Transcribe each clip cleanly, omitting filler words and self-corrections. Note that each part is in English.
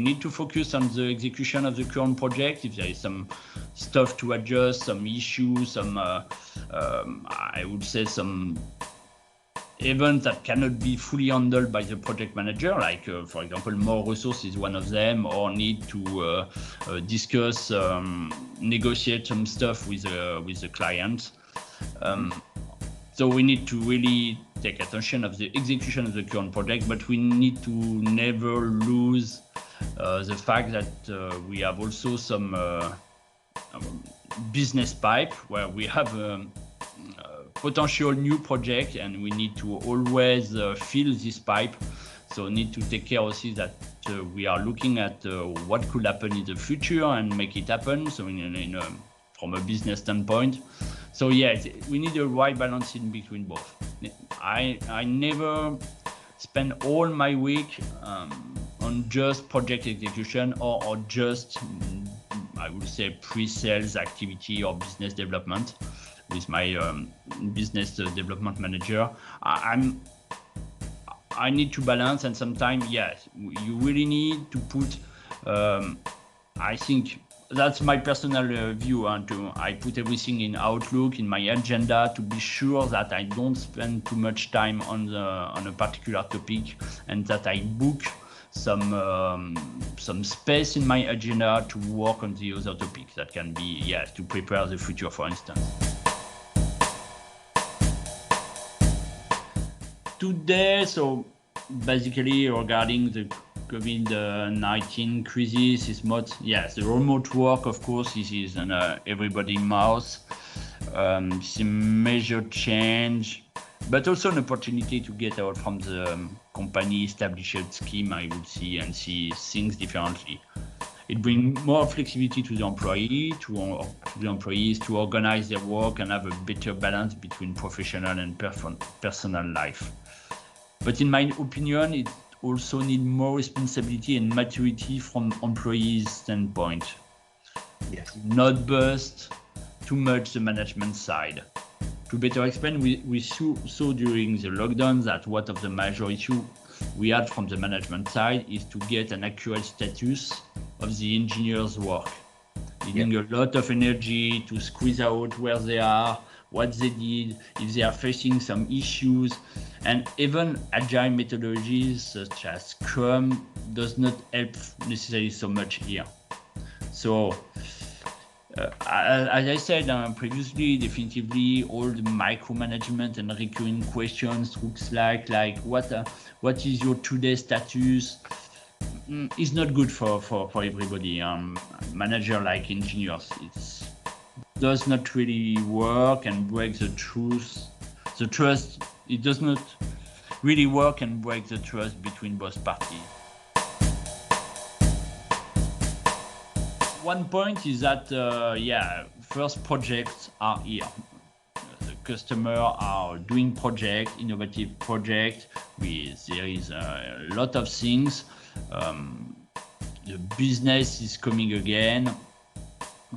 need to focus on the execution of the current project. If there is some stuff to adjust, some issues, some I would say some events that cannot be fully handled by the project manager, like for example, more resource is one of them, or need to discuss, negotiate some stuff with the client. So we need to really take attention of the execution of the current project, but we need to never lose the fact that we have also some business pipe where we have potential new project, and we need to always fill this pipe. So need to take care also that we are looking at what could happen in the future and make it happen. So from a business standpoint. So yeah, we need a right balance in between both. I never spend all my week on just project execution or just, I would say, pre-sales activity or business development with my business development manager. I need to balance, and sometimes, yes, you really need to put, I think that's my personal view, and I put everything in Outlook, in my agenda, to be sure that I don't spend too much time on a particular topic, and that I book some space in my agenda to work on the other topics that can be, yes, to prepare the future, for instance. Today, so basically regarding the COVID-19 crisis, is much, yes, the remote work, of course, this is an everybody mouth. It's a major change, but also an opportunity to get out from the company established scheme, I would see, and see things differently. It brings more flexibility to the employee, to the employees to organize their work and have a better balance between professional and personal life. But in my opinion, it also needs more responsibility and maturity from employees' standpoint. Yes. Not bust too much the management side. To better explain, we saw during the lockdown that one of the major issues we had from the management side is to get an accurate status of the engineers' work. Needing a lot of energy to squeeze out where they are, what they did, if they are facing some issues, and even agile methodologies such as Scrum does not help necessarily so much here. So, as I said previously, definitively all the micromanagement and recurring questions looks like what is your today status is not good for everybody. Manager like engineers, it does not really work and break the trust. It does not really work and break the trust between both parties. One point is that, first projects are here. The customer are doing project, innovative project. There is a lot of things. The business is coming again.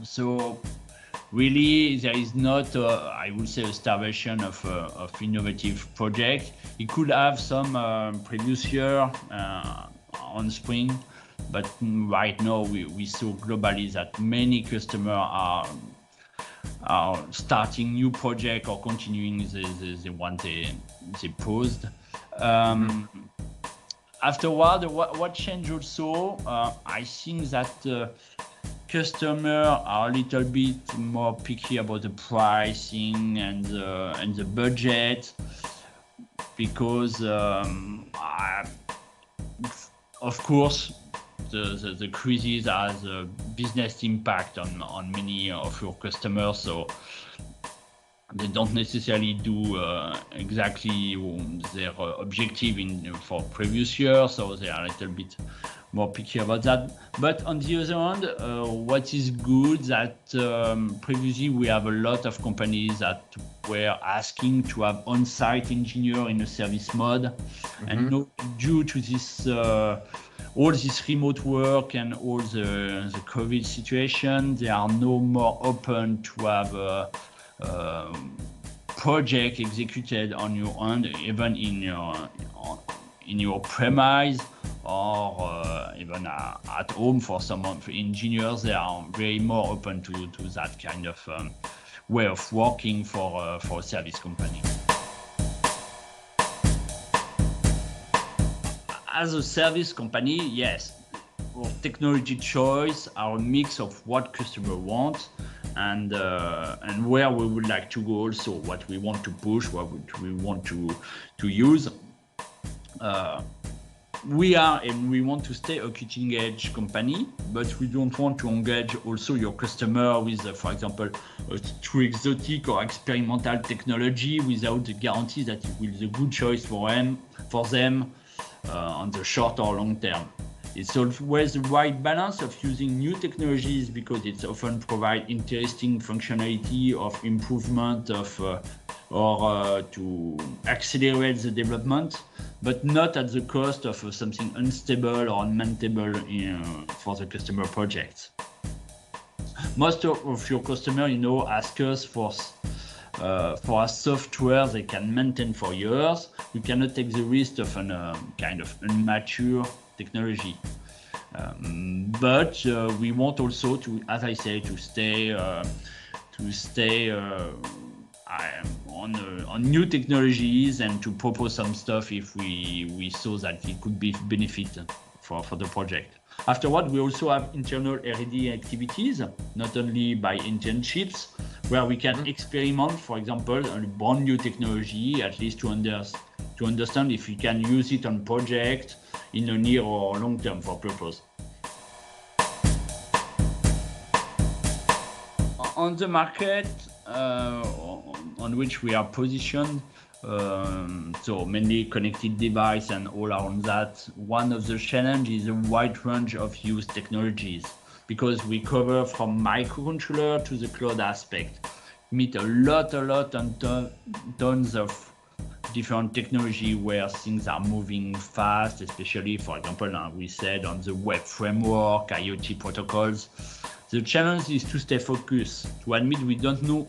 So really, there is not, I would say, a starvation of innovative project. It could have some previous year on spring, but right now we saw globally that many customers are starting new project or continuing the one they paused. Afterward, what changed also? I think that customers are a little bit more picky about the pricing and the budget, because of course the crisis has a business impact on many of your customers, so they don't necessarily do exactly their objective for previous year, so they are a little bit more picky about that. But on the other hand, what is good that previously we have a lot of companies that were asking to have on-site engineer in a service mode, and now, due to this all this remote work and all the COVID situation, they are no more open to have project executed on your end, even in your premise or even at home for some of the engineers. They are very more open to that kind of way of working for a service company. As a service company, yes, our technology choice are a mix of what customer wants and where we would like to go, also what we want to push, what we want to use. We want to stay a cutting edge company, but we don't want to engage also your customer with, for example, a too exotic or experimental technology without the guarantee that it will be a good choice for them on the short or long term. It's always the right balance of using new technologies because it often provides interesting functionality of improvement or to accelerate the development, but not at the cost of something unstable or unmaintainable for the customer projects. Most of your customers, ask us for a software they can maintain for years. We cannot take the risk of a kind of immature technology. But we want also to, as I say, to stay on new technologies and to propose some stuff if we saw that it could be benefit for the project. Afterward, we also have internal R&D activities, not only by internships, where we can experiment, for example, on a brand new technology, at least to understand if we can use it on project in a near or long term for purpose. On the market on which we are positioned, so mainly connected device and all around that, one of the challenges is a wide range of used technologies because we cover from microcontroller to the cloud aspect. We meet a lot and tons of different technology where things are moving fast, especially, for example, we said on the web framework, IoT protocols. The challenge is to stay focused, to admit we don't know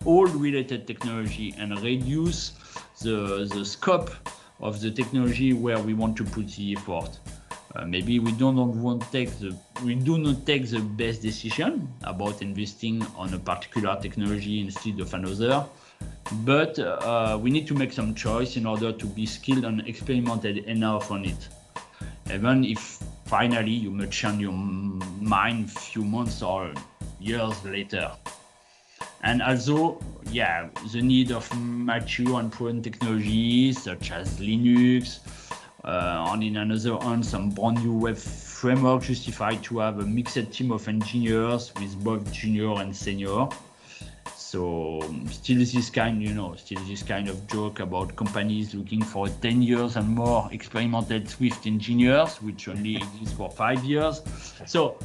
all related technology and reduce the scope of the technology where we want to put the effort. Maybe we do not take the best decision about investing on a particular technology instead of another, but we need to make some choice in order to be skilled and experimented enough on it. Even if finally you may change your mind a few months or years later. And also, the need of mature and proven technologies such as Linux, and in another hand, some brand new web framework justified to have a mixed team of engineers with both junior and senior. So still this kind of joke about companies looking for 10 years and more experimented Swift engineers, which only exist for 5 years. So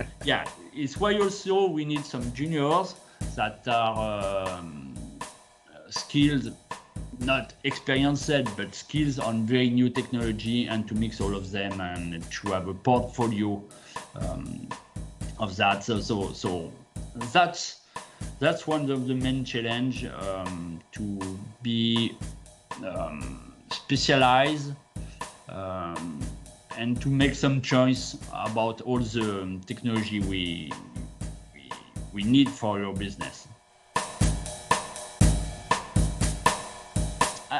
it's why also we need some juniors that are skilled, not experienced, but skills on very new technology, and to mix all of them and to have a portfolio of that. So that's one of the main challenge, to be specialized and to make some choice about all the technology we need for your business.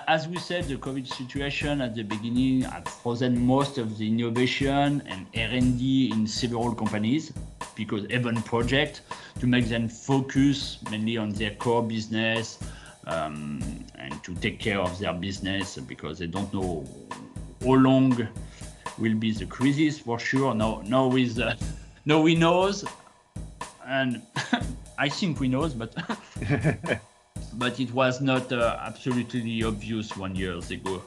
As we said, the COVID situation at the beginning had frozen most of the innovation and R&D in several companies, because even projects to make them focus mainly on their core business and to take care of their business, because they don't know how long will be the crisis for sure. Now we knows, and I think we knows, but but it was not absolutely obvious 1 year ago.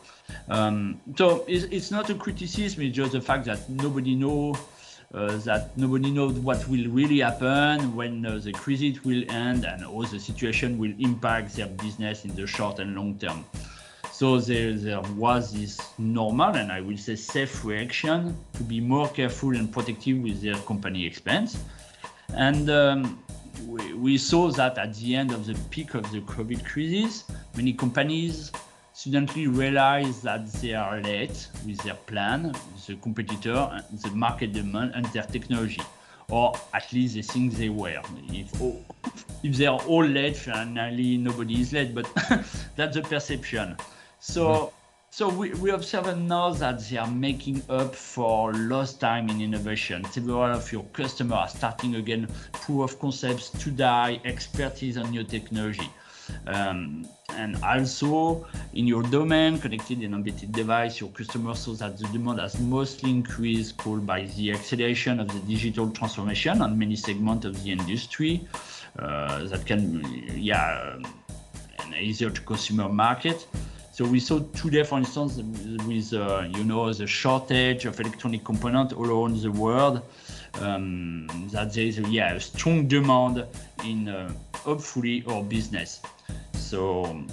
So it's not a criticism, it's just the fact that nobody knows what will really happen, when the crisis will end, and how the situation will impact their business in the short and long term. So there was this normal, and I will say safe reaction, to be more careful and protective with their company expense. And we saw that at the end of the peak of the COVID crisis, many companies suddenly realize that they are late with their plan, the competitor, the market demand, and their technology. Or at least they think they were. If they are all late, finally nobody is late, but that's the perception. So we observe now that they are making up for lost time in innovation. Several of your customers are starting again proof of concepts to die, expertise on new technology. And also in your domain, connected and embedded device, your customers saw that the demand has mostly increased, caused by the acceleration of the digital transformation on many segments of the industry. That can be, an easier to consumer market. So we saw today, for instance, with the shortage of electronic components all around the world, that there is a strong demand in hopefully our business. So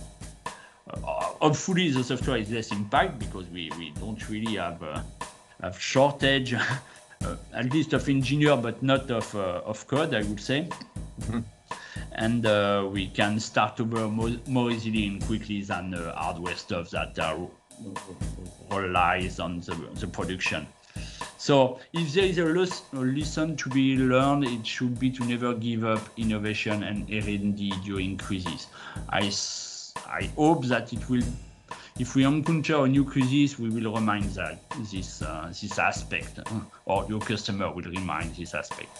hopefully the software is less impact because we don't really have shortage, at least of engineer, but not of code, I would say. And we can start over more easily and quickly than hardware stuff that relies on the production. So if there is a lesson to be learned, it should be to never give up innovation and R&D during crises. I hope that it will, if we encounter a new crisis, we will remind that this aspect, or your customer will remind this aspect.